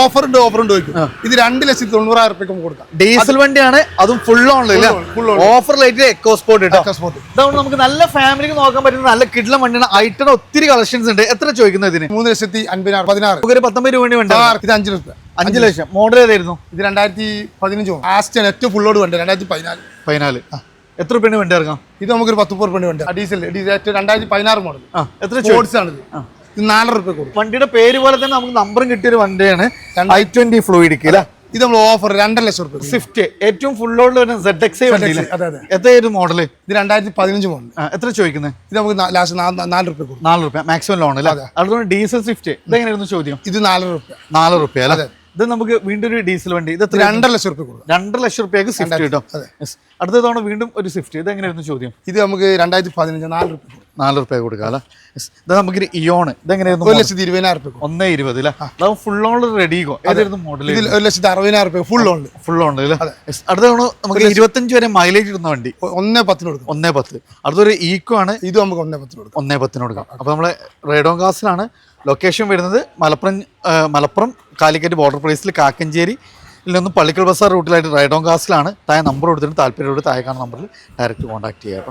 Offer ഉണ്ട് ചോദിക്കും. ഇത് 2,90,000 രൂപയ്ക്ക് കൊടുക്കാം. ഡീസൽ വണ്ടിയാണ്, അതും full online offer light EcoSport ഇതുകൊണ്ട് നമുക്ക് നല്ല ഫാമിലിക്ക് നോക്കാൻ പറ്റുന്ന നല്ല കിഡ്ലം വണ്ടിയാണ്. ഐറ്റം ഒത്തിരി കളക്ഷൻസ് ഉണ്ട്. എത്ര ചോദിക്കുന്നത് ഇതിന്? 3,50,000. 19 രൂപ വേണ്ടി. ഇത് 5 ലക്ഷം. 5 ലക്ഷം. മോഡൽ ഏതായിരുന്നു? ഇത് 2015 ആസ്റ്റൺ ഏറ്റവും ഫുൾ ലോഡ് വണ്ടി 2014. എത്ര രൂപ വണ്ടി ഇറങ്ങാം? ഇത് നമുക്കൊരു 10 രൂപ വണ്ടി. Diesel 2016 model. എത്ര സ്പോർട്സ് ആണ് ഇത്. 4 രൂപ കൊടുക്കും. വണ്ടിയുടെ പേര് പോലെ തന്നെ നമുക്ക് നമ്പറും കിട്ടിയൊരു വണ്ടിയാണ്. i20 fluidic. ഇത് നമ്മൾ ഓഫർ 2 ലക്ഷം രൂപ. സ്വിഫ്റ്റ് ഏറ്റവും ഫുൾ ലോഡിൽ വരുന്ന ZXi വണ്ടിയില്ലേ? എത്ര മോഡല്? ഇത് 2015 മോഡൽ. എത്ര ചോദിക്കുന്നത്? ഇത് നമുക്ക് ലാസ്റ്റ് 4 രൂപ കൊടുക്കും. 4 രൂപ മാക്സിമം ലോൺ അല്ലേ? അതുകൊണ്ട് ഡീസൽ സ്വിഫ്റ്റ് ഇതെങ്ങനെയായിരുന്നു ചോദ്യം? ഇത് 4 രൂപ. 4 രൂപ അല്ലേ? ഇത് നമുക്ക് വീണ്ടും ഒരു ഡീസൽ വണ്ടി. ഇത് 2 ലക്ഷം രൂപ കൊടുക്കും. 2 ലക്ഷം രൂപയ്ക്ക് സ്വിഫ്റ്റ് കിട്ടും. അടുത്ത തവണ വീണ്ടും ഒരു സ്വിഫ്റ്റ്. ഇത് എങ്ങനെയായിരുന്നു ചോദ്യം? ഇത് നമുക്ക് 2015 4 രൂപ. 4 രൂപ കൊടുക്കാം അല്ലേ? ഇത് നമുക്ക് ഇയോണ്. ഇതെങ്ങനെയായിരുന്നു? 1,20,000 രൂപ. 1,20 അല്ലേ? അതാവും ഫുൾ ഓൺ റെഡിഗോ. ഏതായിരുന്നു മോഡൽ? 1,60,000 രൂപ ഫുൾ ഓൺ. ഫുൾ ഓൺ അല്ലേ? അടുത്ത തവണ നമുക്ക് 25 വരെ മൈലേജ് കിട്ടുന്ന വണ്ടി 1,10 കൊടുക്കും. 1,10. അടുത്തൊരു ഈക്കോ ആണ്. ഇത് നമുക്ക് 1,10 കൊടുക്കും. 1,10 കൊടുക്കാം. അപ്പോൾ നമ്മളെ റേഡോൺ കാസിലാണ് ലൊക്കേഷൻ വരുന്നത്. മലപ്പുറം കാലിക്കറ്റ് ബോർഡർ പ്ലേസിൽ കാക്കഞ്ചേരി നിന്ന് പള്ളിക്കൽ ബസാർ റൂട്ടിലായിട്ട് റൈഡോൺ കാസിലാണ്. താഴെ നമ്പർ കൊടുത്തിട്ട് താല്പര്യത്തോട് താഴെ കാണുന്ന നമ്പറിൽ ഡയറക്റ്റ് കോൺടാക്ട് ചെയ്യാം.